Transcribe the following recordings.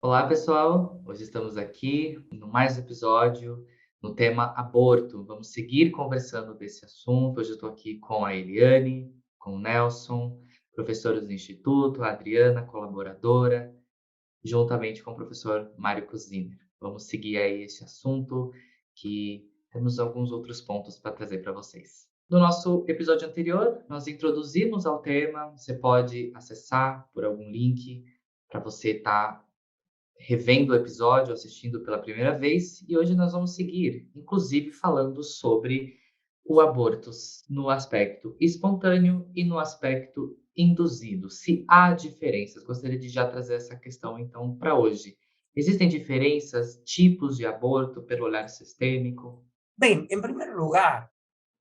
Olá, pessoal! Hoje estamos aqui no mais um episódio no tema aborto. Vamos seguir conversando desse assunto. Hoje eu estou aqui com a Eliane, com o Nelson, professores do Instituto, a Adriana, colaboradora, juntamente com o professor Mário Kuziner. Vamos seguir aí esse assunto que temos alguns outros pontos para trazer para vocês. No nosso episódio anterior, nós introduzimos ao tema. Você pode acessar por algum link para você estar revendo o episódio, assistindo pela primeira vez, e hoje nós vamos seguir, inclusive falando sobre o aborto no aspecto espontâneo e no aspecto induzido. Se há diferenças, gostaria de já trazer essa questão então para hoje. Existem diferenças, tipos de aborto pelo olhar sistêmico? Bem, em primeiro lugar,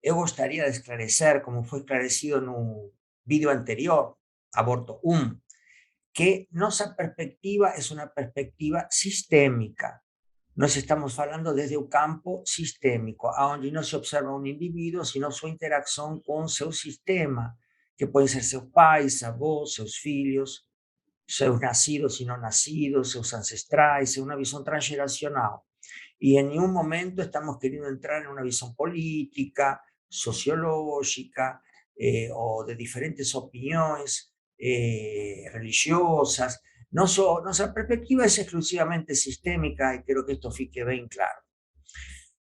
eu gostaria de esclarecer, como foi esclarecido no vídeo anterior, Aborto 1, que nossa perspectiva é uma perspectiva sistêmica. Nós estamos falando desde o campo sistêmico, onde não se observa um indivíduo, sino sua interação com seu sistema, que podem ser seus pais, avós, seus filhos, seus nascidos e não nascidos, seus ancestrais, é uma visão transgeracional. Y en ningún momento estamos queriendo entrar en una visión política, sociológica o de diferentes opiniones religiosas. Nuestra perspectiva es exclusivamente sistémica y creo que esto fique bien claro.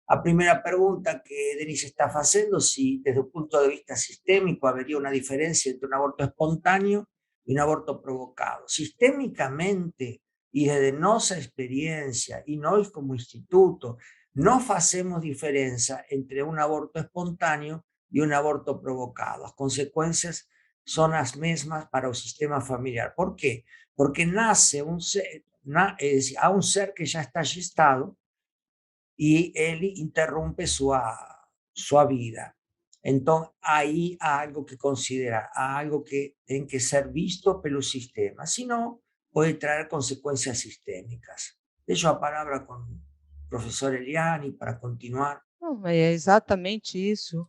A primera pregunta que Denise está haciendo, si desde un punto de vista sistémico habría una diferencia entre un aborto espontáneo y un aborto provocado. Sistémicamente, y desde nuestra experiencia, y nosotros como instituto, no hacemos diferencia entre un aborto espontáneo y un aborto provocado. Las consecuencias son las mismas para el sistema familiar. ¿Por qué? Porque nace un ser, a un ser que ya está gestado, y él interrumpe su vida. Entonces, ahí hay algo que considerar, hay algo que tiene que ser visto pelo sistema, si no, puede traer consecuencias sistémicas. Dejo a palabra con el profesor Eliani para continuar. Não, mas é exatamente isso.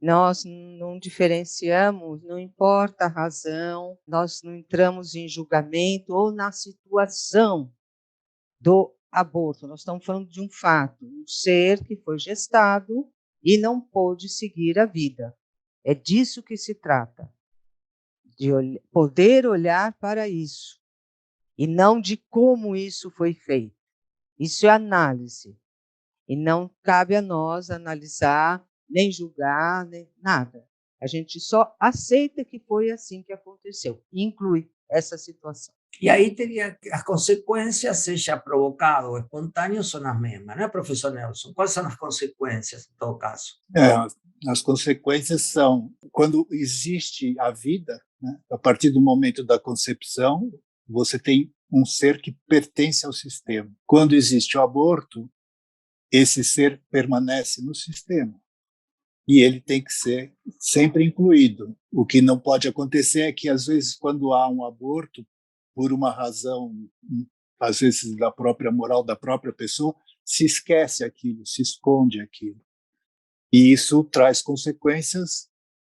Nós não diferenciamos, não importa a razão, nós não entramos em julgamento ou na situação do aborto. Nós estamos falando de um fato, um ser que foi gestado e não pôde seguir a vida. É disso que se trata, de poder olhar para isso e não de como isso foi feito. Isso é análise. E não cabe a nós analisar, nem julgar, nem nada. A gente só aceita que foi assim que aconteceu, inclui essa situação. Y ahí teria as consequências, seja provocado ou espontâneo, são as mesmas, né, professor Nelson? Quais são as consequências, em todo caso? As consequências são, quando existe a vida, né, a partir do momento da concepção, você tem um ser que pertence ao sistema. Quando existe o aborto, esse ser permanece no sistema e ele tem que ser sempre incluído. O que não pode acontecer é que, às vezes, quando há um aborto, por uma razão, às vezes, da própria moral da própria pessoa, se esquece aquilo, se esconde aquilo. E isso traz consequências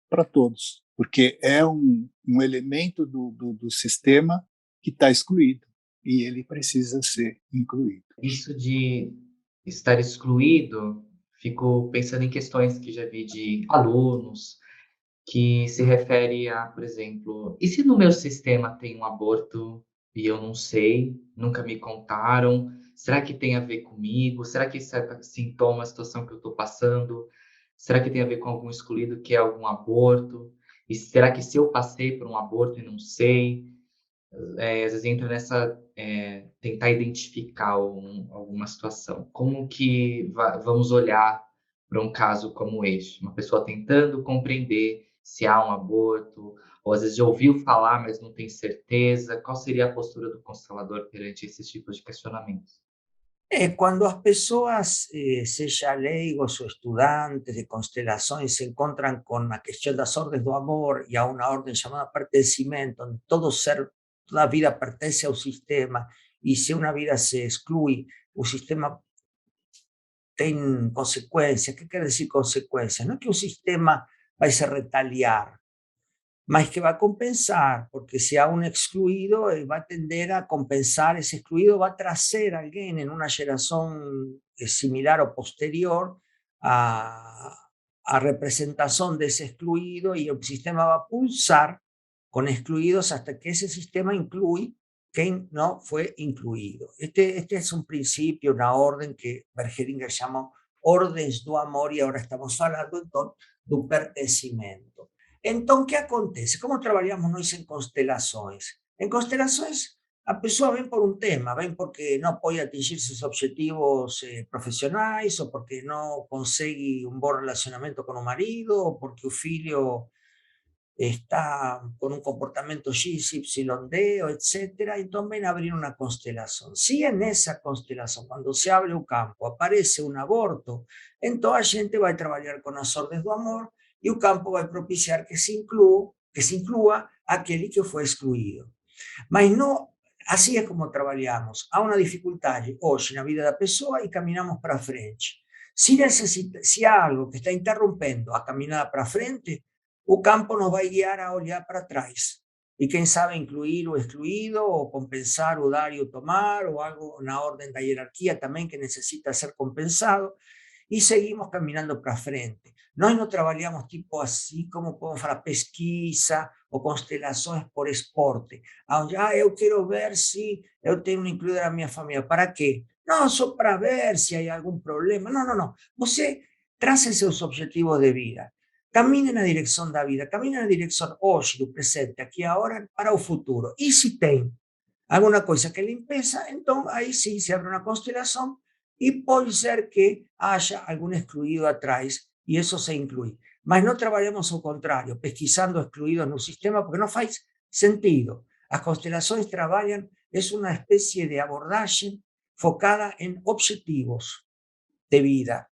para todos, porque é um elemento do sistema que está excluído e ele precisa ser incluído. Isso de estar excluído, fico pensando em questões que já vi de alunos, que se refere a, por exemplo, e se no meu sistema tem um aborto e eu não sei, nunca me contaram, será que tem a ver comigo? Será que isso é sintoma, a situação que eu estou passando? Será que tem a ver com algum excluído que é algum aborto? E será que se eu passei por um aborto e não sei? Às vezes entra nessa, tentar identificar alguma situação. Como que vamos olhar para um caso como este? Uma pessoa tentando compreender se há um aborto, ou às vezes já ouviu falar, mas não tem certeza. Qual seria a postura do constelador perante esses tipos de questionamentos? Cuando las personas, sean leigos o estudiantes de constelaciones, se encuentran con la cuestión de las órdenes do amor y a una orden llamada pertencimiento, donde todo ser, toda vida pertenece al sistema, y si una vida se excluye, el sistema tiene consecuencias. ¿Qué quiere decir consecuencias? No es que un sistema vai se retaliar, mas que vai compensar, porque se há um excluído, vai tender a compensar, esse excluído vai trazer alguém em uma geração similar ou posterior a representação desse excluído e o sistema vai pulsar com excluídos hasta que esse sistema inclui quem não foi incluído. Este é um princípio, uma ordem que Bergelinger chama ordens do amor e agora estamos falando, então, do pertencimento. Então, o que acontece? Como trabalhamos nós em constelações? Em constelações, a pessoa vem por um tema, vem porque não pode atingir seus objetivos profissionais, ou porque não consegue um bom relacionamento com o marido, ou porque o filho está con un comportamiento X, Y, D, etcétera, entonces ven a abrir una constelación. Si en esa constelación, cuando se abre un campo, aparece un aborto, entonces la gente va a trabajar con las órdenes do amor y el campo va a propiciar que se inclúa aquel que fue excluido. Mas no, así es como trabajamos. Há una dificultad hoy en la vida de la persona y caminamos para frente. Si hay algo que está interrumpiendo a caminada para frente, o campo nos vai guiar a olhar para trás. E quem sabe incluir o excluído, ou compensar o dar e o tomar, ou algo na ordem da hierarquia também que necessita ser compensado, e seguimos caminhando para frente. Nós não trabalhamos tipo assim, como podemos falar, pesquisa ou constelações por esporte, onde eu quero ver se eu tenho um incluído na minha família. Para quê? Não, só para ver se há algum problema. Não, não, não. Você traça seus objetivos de vida. Camine na direção da vida, camine na direção hoje, do presente, aqui e agora, para o futuro. E se tem alguma coisa que lhe impeça, então aí sim se abre uma constelação e pode ser que haja algum excluído atrás e isso se inclui. Mas não trabalhamos ao contrário, pesquisando excluídos no sistema, porque não faz sentido. As constelações trabalham, é uma espécie de abordagem focada em objetivos de vida.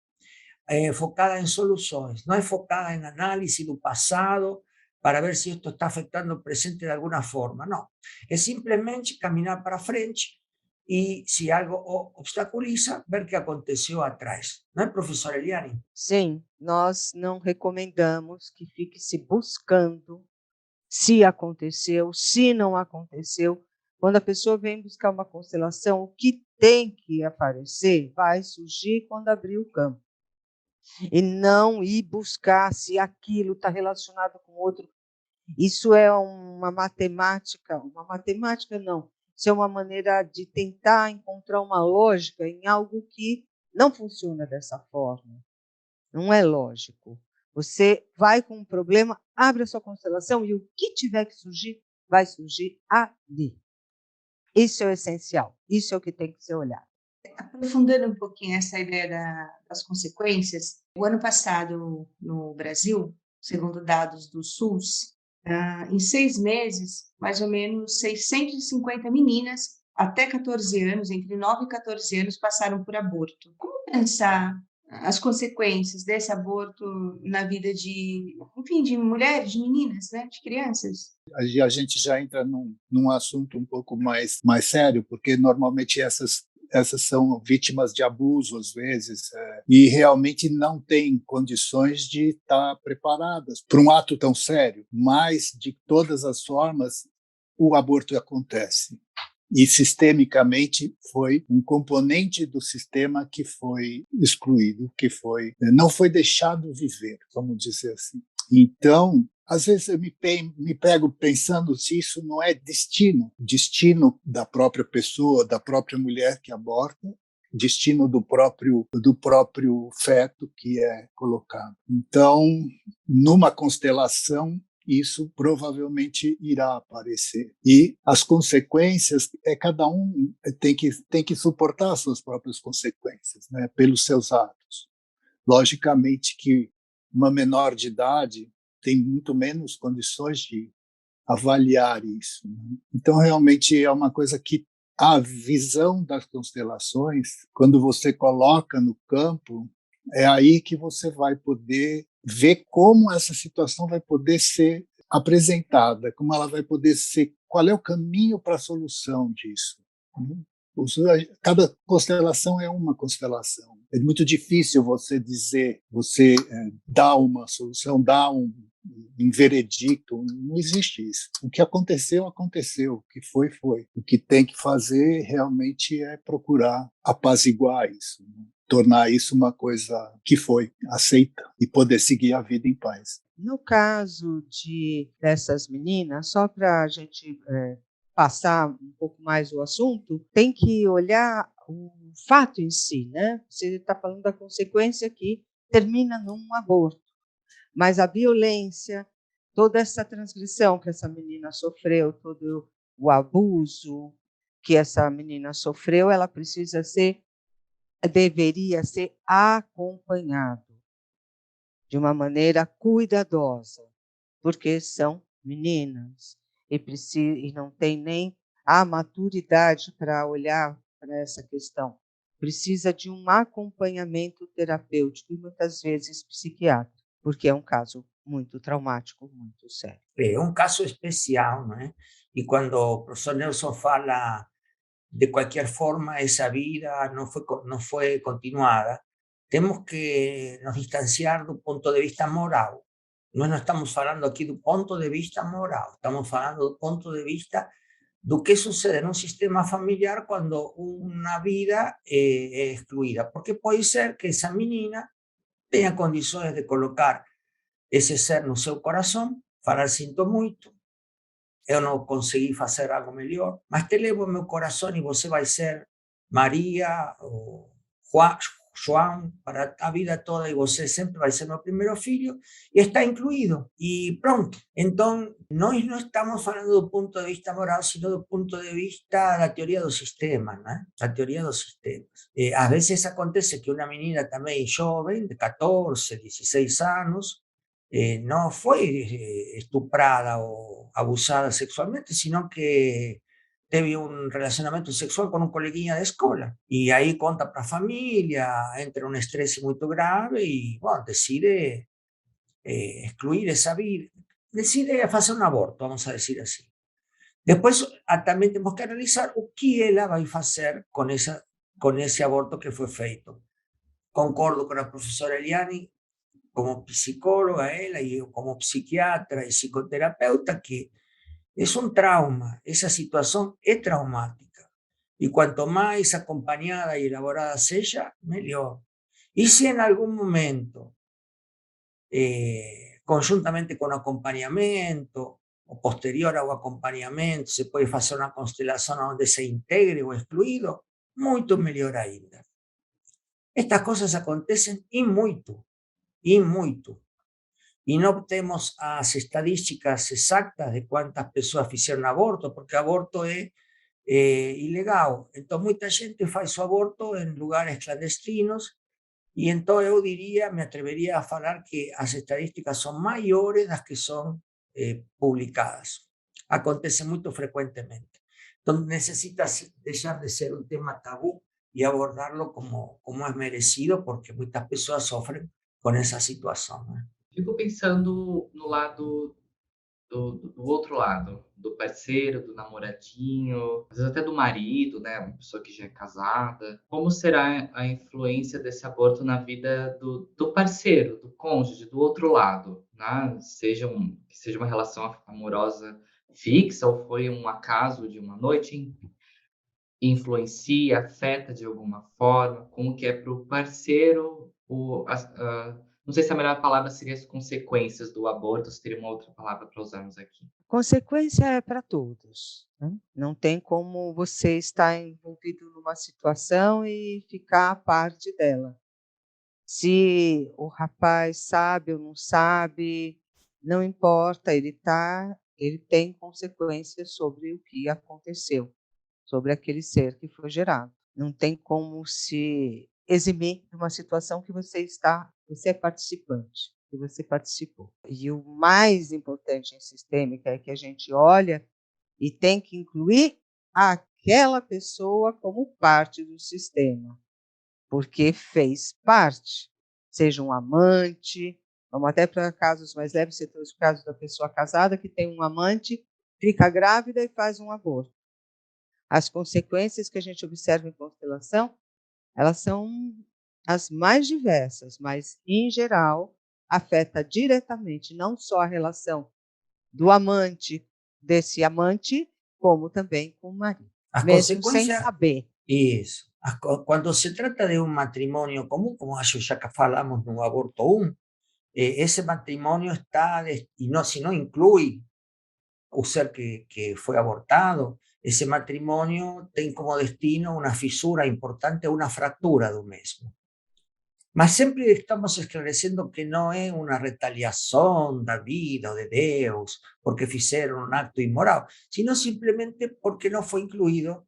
Focada en soluciones, no es focada en análisis del pasado para ver si esto está afectando el presente de alguna forma, no. Es simplemente caminar para frente y si algo obstaculiza, ver qué aconteció atrás. ¿No es, professora Eliane? Sim, nós não recomendamos que fique se buscando se aconteceu, se não aconteceu. Quando a pessoa vem buscar uma constelação, o que tem que aparecer vai surgir quando abrir o campo. E não ir buscar se aquilo está relacionado com outro. Isso é uma matemática não, isso é uma maneira de tentar encontrar uma lógica em algo que não funciona dessa forma. Não é lógico. Você vai com um problema, abre a sua constelação e o que tiver que surgir, vai surgir ali. Isso é o essencial, isso é o que tem que ser olhado. Aprofundando um pouquinho essa ideia das consequências, o ano passado no Brasil, segundo dados do SUS, em 6 meses, mais ou menos 650 meninas até 14 anos, entre 9 e 14 anos, passaram por aborto. Como pensar as consequências desse aborto na vida de mulheres, de meninas, né, de crianças? A gente já entra num assunto um pouco mais sério, porque normalmente essas são vítimas de abuso, às vezes, e realmente não têm condições de estar preparadas para um ato tão sério. Mas, de todas as formas, o aborto acontece. E, sistemicamente, foi um componente do sistema que foi excluído, não foi deixado viver, vamos dizer assim. Então, às vezes eu me pego pensando se isso não é destino da própria pessoa, da própria mulher que aborta, destino do próprio feto que é colocado. Então, numa constelação, isso provavelmente irá aparecer. E as consequências, cada um tem que suportar as suas próprias consequências, né, pelos seus atos. Logicamente que uma menor de idade tem muito menos condições de avaliar isso, né? Então, realmente, é uma coisa que a visão das constelações, quando você coloca no campo, é aí que você vai poder ver como essa situação vai poder ser apresentada, como ela vai poder ser, qual é o caminho para a solução disso. Cada constelação é uma constelação. É muito difícil você dizer, você dar uma solução, dar um veredicto. Não existe isso. O que aconteceu, aconteceu. O que foi, foi. O que tem que fazer realmente é procurar apaziguar isso, né? Tornar isso uma coisa que foi aceita e poder seguir a vida em paz. No caso dessas meninas, só para a gente passar um pouco mais o assunto, tem que olhar o fato em si, né? Você está falando da consequência que termina num aborto, mas a violência, toda essa transgressão que essa menina sofreu, todo o abuso que essa menina sofreu, ela deveria ser acompanhado de uma maneira cuidadosa, porque são meninas e não tem nem a maturidade para olhar para essa questão. Precisa de um acompanhamento terapêutico e muitas vezes psiquiátrico, porque é um caso muito traumático, muito sério. É um caso especial, não é? E quando o professor Nelson fala de qualquer forma essa vida não foi continuada, temos que nos distanciar do ponto de vista moral. Nós não estamos falando aqui do ponto de vista moral, estamos falando do ponto de vista do que sucede num sistema familiar quando uma vida é excluída. Porque pode ser que essa menina tenha condições de colocar esse ser no seu coração, falar sinto muito, eu não consegui fazer algo melhor, mas te levo meu coração e você vai ser Maria ou João para a vida toda e você sempre vai ser meu primeiro filho e está incluído e pronto. Então, nós não estamos falando do ponto de vista moral, sino do ponto de vista da teoria dos sistemas, né? Da teoria dos sistemas. Às vezes acontece que uma menina também jovem, de 14, 16 anos, no fue estuprada o abusada sexualmente, sino que teve un relacionamento sexual con un coleguinha de escola. E aí conta para a família, entra um estresse muito grave e, bom, decide excluir essa vida, decide fazer um aborto, vamos a dizer assim. Depois, também temos que analisar o que ela vai fazer com esse aborto que foi feito. Concordo com a professora Eliane, como psicóloga, ella, y como psiquiatra y psicoterapeuta, que es un trauma, esa situación es traumática. Y cuanto más acompañada y elaborada sea, mejor. Y si en algún momento, conjuntamente con acompañamiento, o posterior ao acompañamento, se pode fazer uma constelação onde se integre o excluído, muito melhor ainda. Estas coisas acontecem e muito. E muito. E não temos as estatísticas exatas de quantas pessoas fizeram aborto, porque aborto é ilegal. Então, muita gente faz o aborto em lugares clandestinos, e então eu diria, me atreveria a falar que as estatísticas são maiores das que são publicadas. Acontece muito frequentemente. Então, necessita deixar de ser um tema tabu e abordá-lo como é merecido, porque muitas pessoas sofrem com essa situação, né? Fico pensando no lado do outro lado, do parceiro, do namoradinho, às vezes até do marido, né? Uma pessoa que já é casada. Como será a influência desse aborto na vida do parceiro, do cônjuge, do outro lado, né? Que seja uma relação amorosa fixa ou foi um acaso de uma noite, influencia, afeta de alguma forma, como que é para o parceiro, não sei se a melhor palavra seria as consequências do aborto, se teria uma outra palavra para usarmos aqui. Consequência é para todos, né? Não tem como você estar envolvido numa situação e ficar à parte dela. Se o rapaz sabe ou não sabe, não importa, ele tem consequências sobre o que aconteceu, sobre aquele ser que foi gerado. Não tem como se eximir de uma situação que você é participante, que você participou. E o mais importante em sistêmica é que a gente olha e tem que incluir aquela pessoa como parte do sistema, porque fez parte, seja um amante, vamos até para casos mais leves, você trouxe o caso da pessoa casada que tem um amante, fica grávida e faz um aborto. As consequências que a gente observa em constelação, elas são as mais diversas, mas, em geral, afeta diretamente não só a relação do amante, desse amante, como também com o marido, As mesmo sem consecuencias, saber. eso. Cuando se trata de un matrimonio común, como ya que falamos no aborto 1, ese matrimonio está, y no, si no incluye o ser que fue abortado, ese matrimonio tiene como destino una fisura importante, una fractura do mesmo. Mas sempre estamos esclarecendo que não é uma retaliação da vida ou de Deus, porque fizeram um acto imoral, sino simplesmente porque não foi incluído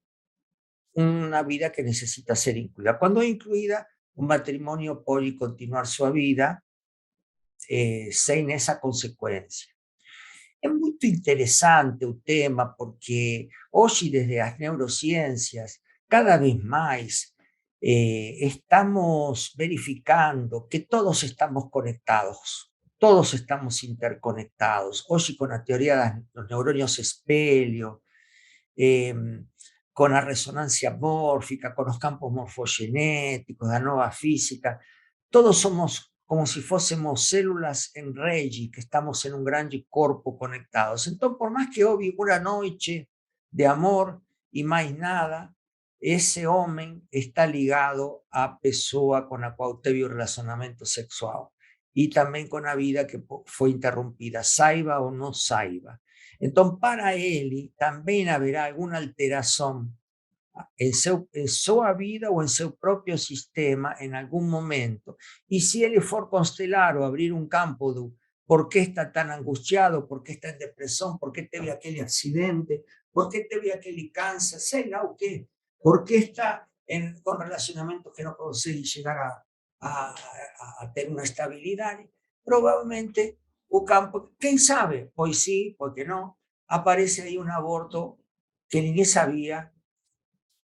uma vida que necessita ser incluída. Quando é incluída, o matrimônio pode continuar sua vida sem essa consequência. É muito interessante o tema, porque hoje, desde as neurociências, cada vez mais estamos verificando que todos estamos conectados, todos estamos interconectados. Hoje, con la teoría de los neuronios espelho, con la resonancia mórfica, con los campos morfogenéticos, la nueva física, todos somos como si fuésemos células en rede, que estamos en un grande corpo conectados. Entonces, por más que houve una noche de amor y más nada, ese hombre está ligado a pessoa con la cual teve un relacionamiento sexual y también con la vida que fue interrumpida, saiba o no saiba. Entonces, para él también habrá alguna alteración en su vida o en su propio sistema en algún momento. Y si él for constelar o abrir un campo de por qué está tan angustiado, por qué está en depresión, por qué teve aquel accidente, por qué teve aquel cáncer, sei lá o qué, por qué está con relacionamientos que no consigue llegar a tener una estabilidad, probablemente o campo, quién sabe, pues sí, porque no, aparece ahí un aborto que ni sabía,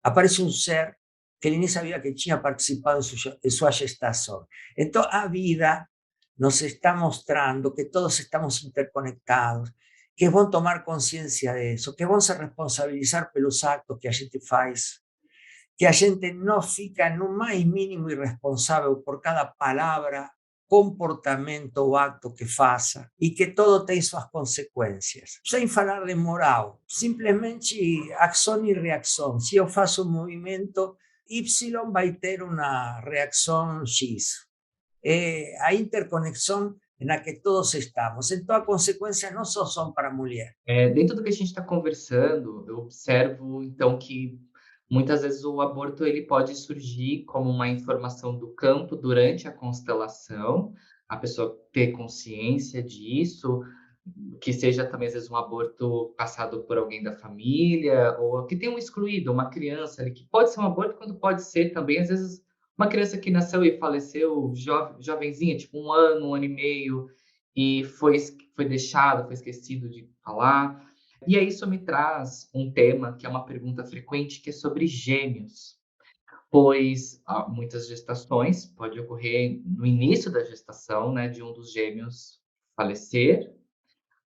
aparece un ser que ni sabía que tinha participado en su gestación. Entonces, a vida nos está mostrando que todos estamos interconectados, que es bueno tomar conciencia de eso, que es bueno se responsabilizar pelos actos que a gente faz, que a gente no fica no más mínimo irresponsável por cada palabra, comportamento o acto que faça e que todo tem suas consequências. Sem falar de moral, simplesmente ação e reação. Se eu faço um movimento, Y vai ter uma reação X. A interconexão na que todos estamos. Então, a consequência não só são para a mulher. Dentro do que a gente está conversando, eu observo, então, que muitas vezes o aborto ele pode surgir como uma informação do campo durante a constelação, a pessoa ter consciência disso, que seja também, às vezes, um aborto passado por alguém da família, ou que tenha um excluído, uma criança ali, que pode ser um aborto, quando pode ser também, às vezes, uma criança que nasceu e faleceu jovenzinha, tipo 1 ano, 1 ano e meio, e foi deixado, foi esquecido de falar. E aí isso me traz um tema que é uma pergunta frequente, que é sobre gêmeos, pois muitas gestações pode ocorrer no início da gestação, né, de um dos gêmeos falecer,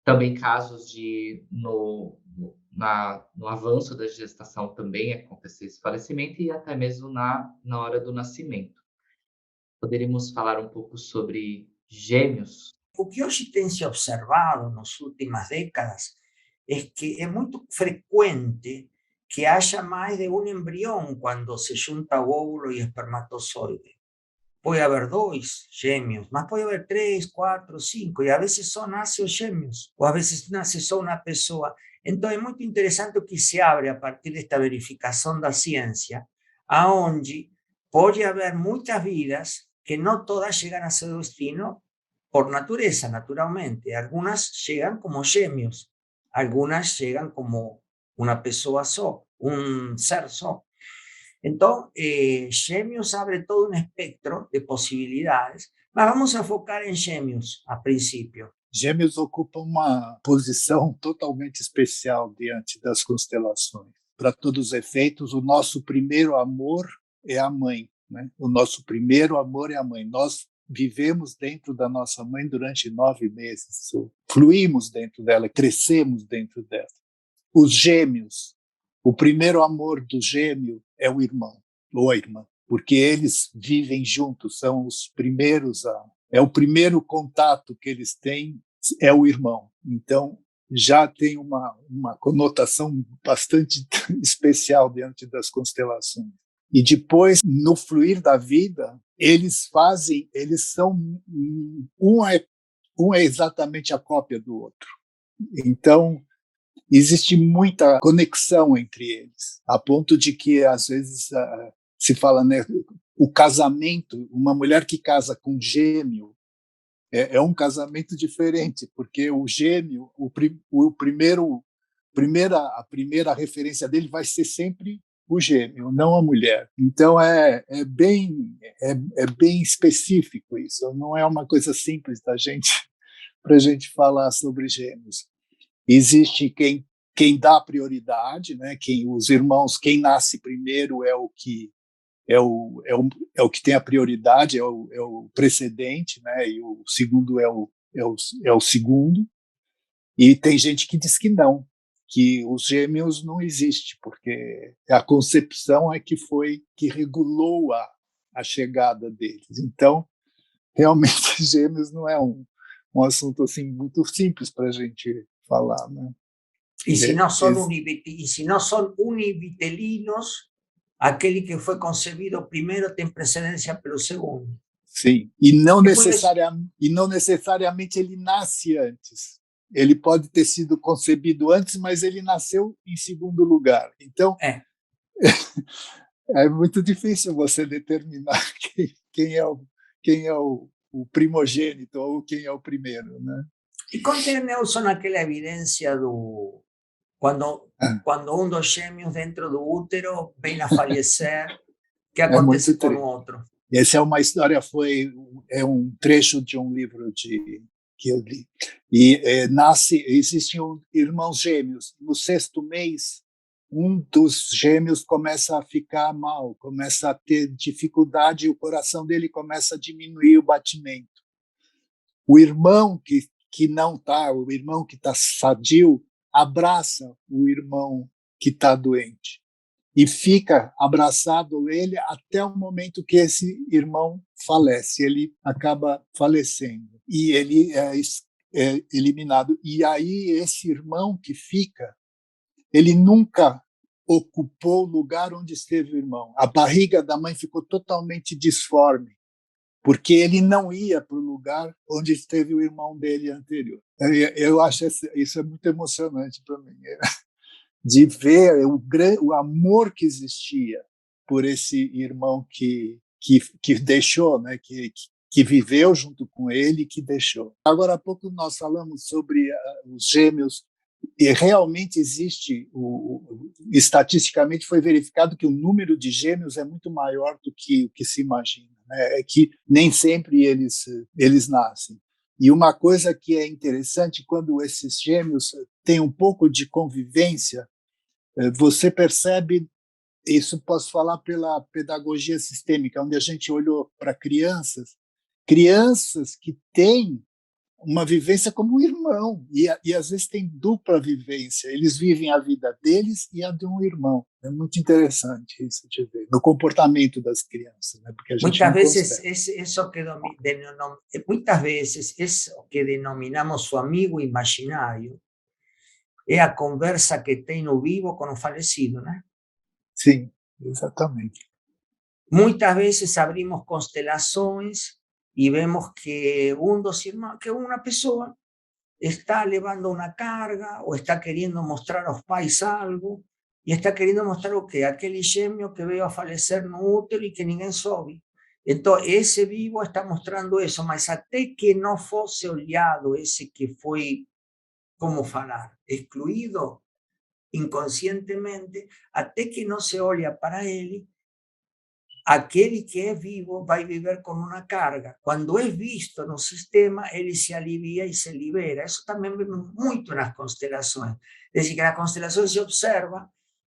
também casos de no avanço da gestação também acontecer esse falecimento e até mesmo na hora do nascimento. Poderíamos falar um pouco sobre gêmeos? O que hoje tem se observado nas últimas décadas é que é muito frequente que haja mais de um embrião quando se junta o óvulo e espermatozoide. Pode haver 2 gêmeos, mas pode haver 3, 4, 5, e a vezes só nasce os gêmeos, ou a vezes nasce só uma pessoa. Então é muito interessante o que se abre a partir desta verificação da ciência, aonde pode haver muitas vidas que não todas chegam a seu destino por natureza, naturalmente. Algunas llegan como gêmeos, algunas llegan como una pessoa só, un ser só. Então, gêmeos abre todo um espectro de possibilidades, mas vamos a focar em gêmeos a princípio. Gêmeos ocupam uma posição totalmente especial diante das constelações. Para todos os efeitos, o nosso primeiro amor é a mãe, né? O nosso primeiro amor é a mãe. Nós vivemos dentro da nossa mãe durante 9 meses, fluímos dentro dela, crescemos dentro dela. Os gêmeos, o primeiro amor do gêmeo é o irmão ou a irmã. porque eles vivem juntos, são os primeiros é o primeiro contato que eles têm, é o irmão. Então, já tem uma conotação bastante especial diante das constelações. E depois, no fluir da vida, eles são, um é exatamente a cópia do outro. Então, existe muita conexão entre eles, a ponto de que, às vezes, se fala, né, o casamento, uma mulher que casa com gêmeo, é um casamento diferente, porque o gêmeo, a primeira referência dele vai ser sempre o gêmeo, não a mulher. Então é bem específico isso. Não é uma coisa simples para a gente falar sobre gêmeos. Existe quem dá prioridade, né? Os irmãos, quem nasce primeiro é o que tem a prioridade, é o precedente, né? E o segundo é o segundo. E tem gente que diz que não, que os gêmeos não existem, porque a concepção é que regulou a chegada deles. Então, realmente, gêmeos não é um assunto assim muito simples para a gente falar, né? E se não são univitelinos, aquele que foi concebido primeiro tem precedência pelo segundo. Sim, e não necessariamente ele nasce antes. Ele pode ter sido concebido antes, mas ele nasceu em segundo lugar. Então, é muito difícil você determinar quem é o primogênito ou quem é o primeiro, né? E conta, Nelson, aquela evidência do quando um dos gêmeos dentro do útero vem a falecer, que acontece com o outro? Essa é uma história, é um trecho de um livro que eu li. E existem irmãos gêmeos. No 6º mês, um dos gêmeos começa a ficar mal, começa a ter dificuldade e o coração dele começa a diminuir o batimento. O irmão que não está, o irmão que está sadio, abraça o irmão que está doente e fica abraçado ele até o momento que esse irmão falece. Ele acaba falecendo e ele é eliminado. E aí esse irmão que fica, ele nunca ocupou o lugar onde esteve o irmão. A barriga da mãe ficou totalmente disforme, porque ele não ia para o lugar onde esteve o irmão dele anterior. Eu acho isso é muito emocionante para mim, de ver o amor que existia por esse irmão que deixou, né? que viveu junto com ele e que deixou. Agora há pouco nós falamos sobre os gêmeos, e realmente existe, estatisticamente foi verificado que o número de gêmeos é muito maior do que o que se imagina, né? É que nem sempre eles nascem. E uma coisa que é interessante, quando esses gêmeos têm um pouco de convivência, você percebe, isso posso falar pela pedagogia sistêmica, onde a gente olhou para crianças que têm uma vivência como um irmão, e às vezes tem dupla vivência, eles vivem a vida deles e a de um irmão. É muito interessante isso de ver, no comportamento das crianças, né? Porque a gente muitas vezes isso que denominamos o amigo imaginário é a conversa que tem no vivo com o falecido, né? Sim, exatamente. Muitas vezes abrimos constelações y vemos que que una persona está llevando una carga o está queriendo mostrar a los pais algo y está queriendo mostrar o que aquel gêmeo que veio a falecer no útero y que ninguém soube. Entonces, ese vivo está mostrando eso, mas até que no fosse olhado ese que foi, como falar, excluído inconscientemente, até que no se olha para ele, aquele que é vivo vai viver com uma carga. Quando é visto no sistema, ele se alivia e se libera. Isso também vemos muito nas constelações. É decir, que na constelação se observa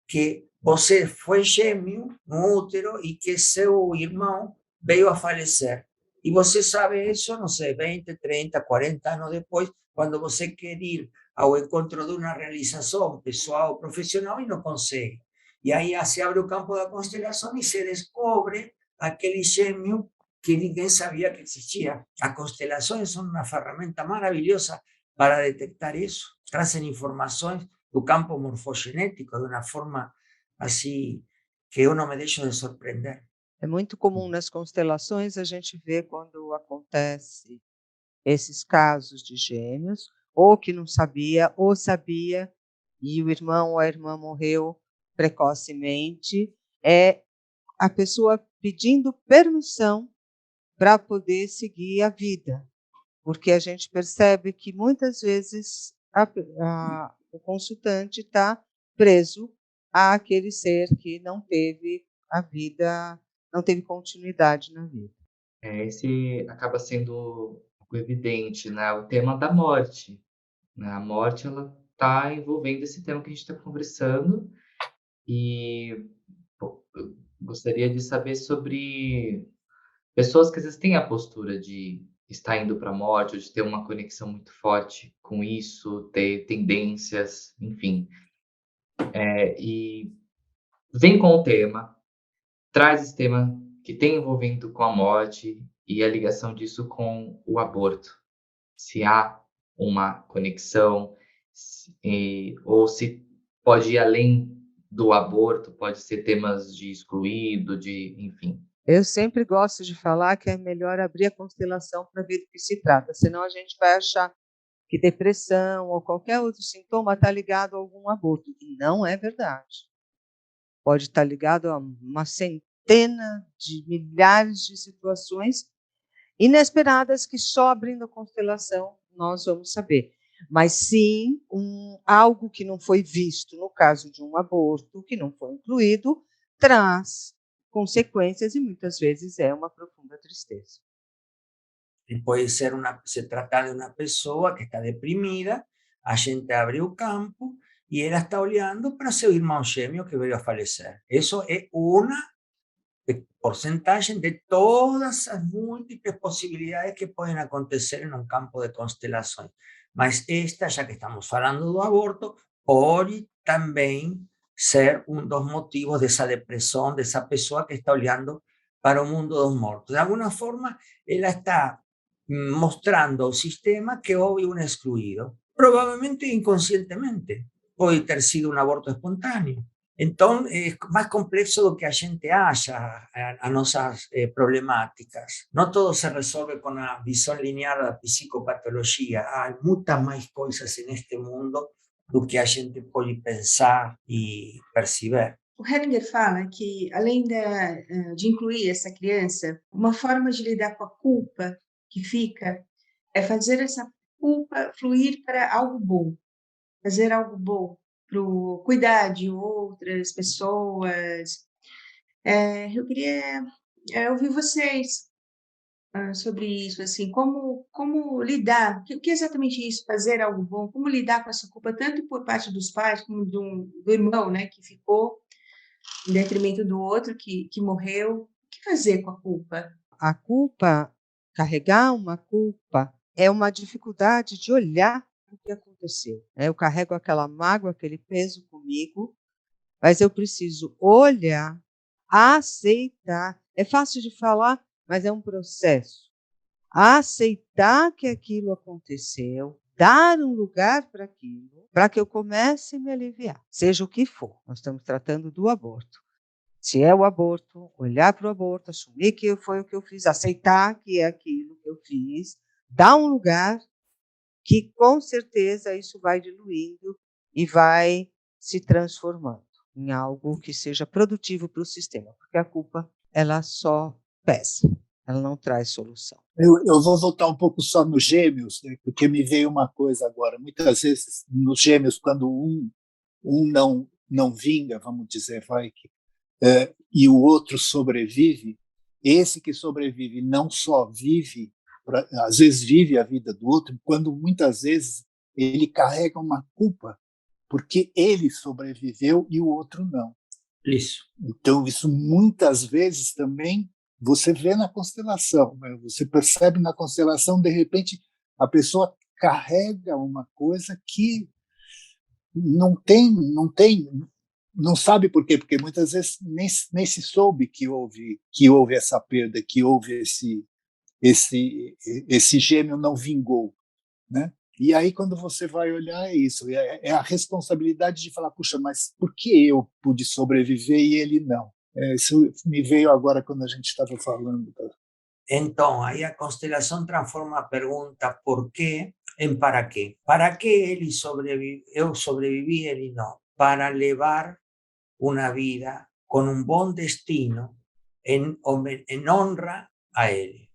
que você foi gêmeo no útero e que seu irmão veio a falecer. E você sabe isso, não sei, 20, 30, 40 anos depois, quando você quer ir ao encontro de uma realização pessoal, profissional e não consegue. E aí se abre o campo da constelação e se descobre aquele gêmeo que ninguém sabia que existia. As constelações são uma ferramenta maravilhosa para detectar isso. Trazem informações do campo morfogenético de uma forma assim que eu não me deixo de surpreender. É muito comum nas constelações a gente ver quando acontece esses casos de gêmeos, ou que não sabia, ou sabia, e o irmão ou a irmã morreu precocemente, é a pessoa pedindo permissão para poder seguir a vida, porque a gente percebe que muitas vezes o consultante está preso àquele ser que não teve a vida, não teve continuidade na vida. Esse acaba sendo um pouco evidente, né? O tema da morte, né? A morte, ela está envolvendo esse tema que a gente está conversando e eu gostaria de saber sobre pessoas que às vezes têm a postura de estar indo para a morte ou de ter uma conexão muito forte com isso, ter tendências, enfim. E vem com o tema, traz esse tema que tem envolvimento com a morte e a ligação disso com o aborto. Se há uma conexão, ou se pode ir além do aborto, pode ser temas de excluído, enfim. Eu sempre gosto de falar que é melhor abrir a constelação para ver do que se trata, senão a gente vai achar que depressão ou qualquer outro sintoma está ligado a algum aborto, e não é verdade. Pode estar ligado a uma centena de milhares de situações inesperadas que só abrindo a constelação nós vamos saber. Mas sim, algo que não foi visto no caso de um aborto, que não foi incluído, traz consequências e muitas vezes é uma profunda tristeza. E pode ser se tratar de uma pessoa que está deprimida, a gente abre o campo e ela está olhando para seu irmão gêmeo que veio a falecer. Isso é uma porcentagem de todas as múltiples possibilidades que podem acontecer em um campo de constelações. Mas esta, já que estamos falando do aborto, pode também ser um dos motivos dessa depressão, dessa pessoa que está olhando para o mundo dos mortos. De alguma forma, ela está mostrando ao sistema que houve um excluído, provavelmente inconscientemente. Pode ter sido um aborto espontâneo. Então, é mais complexo do que a gente acha as nossas problemáticas. Não tudo se resolve com a visão linear da psicopatologia. Há muitas mais coisas neste mundo do que a gente pode pensar e perceber. O Hellinger fala que, além de incluir essa criança, uma forma de lidar com a culpa que fica é fazer essa culpa fluir para algo bom, fazer algo bom, para cuidar de outras pessoas. Eu queria ouvir vocês sobre isso, assim, como lidar, o que é exatamente isso, fazer algo bom, como lidar com essa culpa, tanto por parte dos pais como do irmão, né, que ficou em detrimento do outro que morreu. O que fazer com a culpa? A culpa, carregar uma culpa, é uma dificuldade de olhar o que aconteceu. Eu carrego aquela mágoa, aquele peso comigo, mas eu preciso olhar, aceitar. É fácil de falar, mas é um processo. Aceitar que aquilo aconteceu, dar um lugar para aquilo, para que eu comece a me aliviar, seja o que for. Nós estamos tratando do aborto. Se é o aborto, olhar para o aborto, assumir que foi o que eu fiz, aceitar que é aquilo que eu fiz, dar um lugar que, com certeza, isso vai diluindo e vai se transformando em algo que seja produtivo para o sistema, porque a culpa, ela só pesa, ela não traz solução. Eu vou voltar um pouco só nos gêmeos, né, porque me veio uma coisa agora. Muitas vezes, nos gêmeos, quando um não vinga, vamos dizer, e o outro sobrevive, esse que sobrevive não só vive, às vezes vive a vida do outro, quando muitas vezes ele carrega uma culpa, porque ele sobreviveu e o outro não. Isso. Então, isso muitas vezes também você vê na constelação, né? Você percebe na constelação, de repente, a pessoa carrega uma coisa que não tem não sabe por quê, porque muitas vezes nem se soube que houve essa perda, que houve esse gêmeo não vingou, né? E aí, quando você vai olhar, é isso, é a responsabilidade de falar, puxa, mas por que eu pude sobreviver e ele não? Isso me veio agora quando a gente estava falando. Então, aí a constelação transforma a pergunta por quê em para quê. Para que ele eu sobrevivi e ele não? Para levar una vida con un buen destino en honra a él.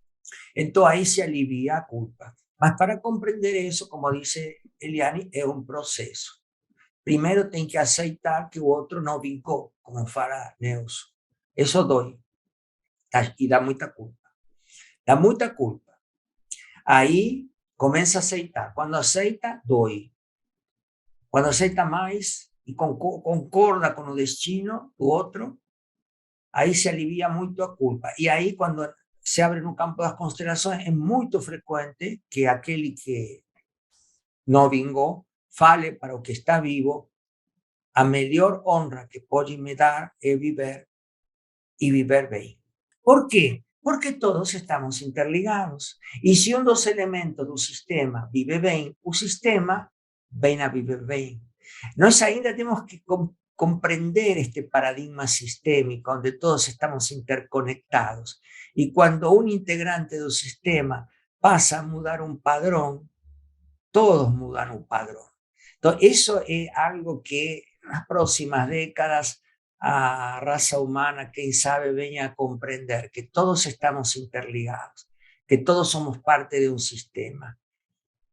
Entonces ahí se alivia a culpa. Mas para comprender eso, como dice Eliane, es un proceso. Primero tem que aceitar que o outro não vingou, como fala Neuso. Eso dói. Y da muita culpa. Da muita culpa. Aí começa a aceitar. Quando aceita, dói. Quando aceita mais e concorda com o destino do outro, aí se alivia muito a culpa. E aí, quando se abre no campo das constelações, é muito frequente que aquele que não vingou fale para o que está vivo: a melhor honra que pode me dar é viver e viver bem. Por quê? Porque todos estamos interligados. E se um dos elementos do sistema vive bem, o sistema vem a viver bem. Nós ainda temos que compreender este paradigma sistémico, onde todos estamos interconectados. E quando um integrante do sistema passa a mudar um padrão, todos mudam o padrão. Então, isso é algo que nas próximas décadas a raza humana, quem sabe, venha a compreender que todos estamos interligados, que todos somos parte de um sistema,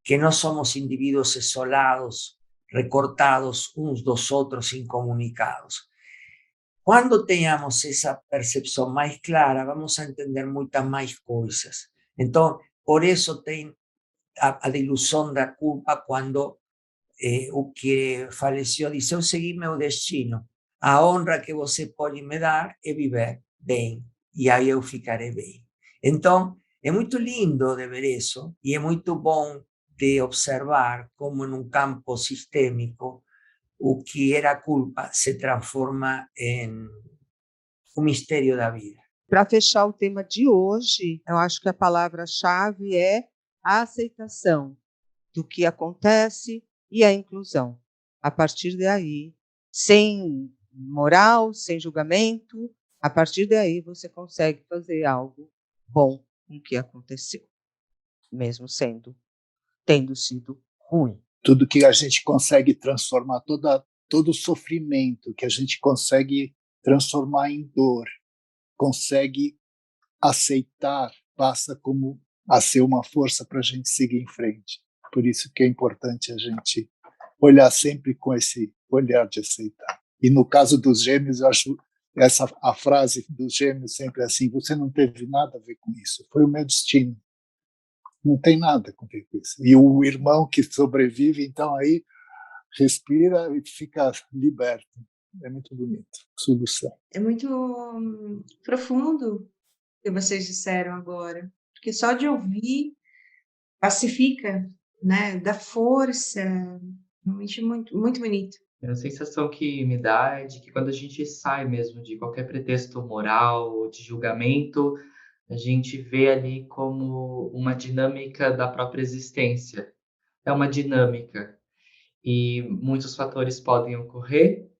que não somos indivíduos isolados, recortados uns dos outros, incomunicados. Quando tenhamos essa percepção mais clara, vamos a entender muitas mais coisas. Então, por isso tem a ilusão da culpa quando o que faleceu diz: eu segui meu destino. A honra que você pode me dar é viver bem, e aí eu ficarei bem. Então, é muito lindo de ver isso, e é muito bom de observar como em um campo sistêmico o que era culpa se transforma em um mistério da vida. Para fechar o tema de hoje, eu acho que a palavra-chave é a aceitação do que acontece e a inclusão. A partir daí, sem moral, sem julgamento, a partir daí você consegue fazer algo bom com o que aconteceu, mesmo tendo sido ruim. Tudo que a gente consegue transformar, todo o sofrimento que a gente consegue transformar em dor, consegue aceitar, passa como a ser uma força para a gente seguir em frente. Por isso que é importante a gente olhar sempre com esse olhar de aceitar. E no caso dos gêmeos, eu acho a frase dos gêmeos sempre assim: você não teve nada a ver com isso, foi o meu destino. Não tem nada a ver com isso. E o irmão que sobrevive, então aí respira e fica liberto. É muito bonito. Solução. É muito profundo o que vocês disseram agora, porque só de ouvir pacifica, né? Dá força, realmente muito, muito bonito. A sensação que me dá é de que quando a gente sai mesmo de qualquer pretexto moral ou de julgamento, a gente vê ali como uma dinâmica da própria existência. É uma dinâmica. E muitos fatores podem ocorrer,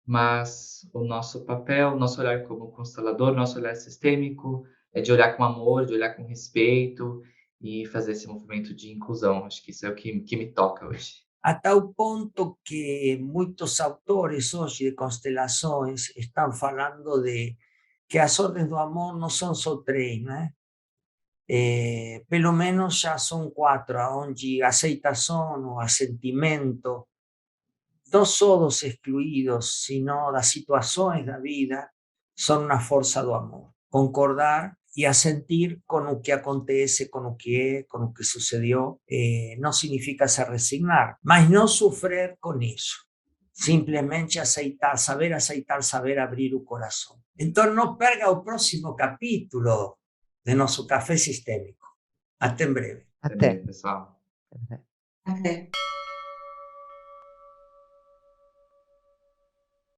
mas o nosso papel, o nosso olhar como constelador, o nosso olhar sistêmico, é de olhar com amor, de olhar com respeito e fazer esse movimento de inclusão. Acho que isso é o que me toca hoje. A tal ponto que muitos autores hoje de constelações estão falando de que as ordens do amor não são só 3, né? Pelo menos já são 4, onde aceitação, o assentimento, não só dos excluídos, sino das situações da vida, são uma força do amor. Concordar e assentir com o que acontece, com o que é, com o que sucedeu, não significa se resignar, mas não sofrer com isso. Simplesmente aceitar, saber abrir o coração. Então, não perca o próximo capítulo de nosso Café Sistêmico. Até em breve. Até. Pessoal. Até.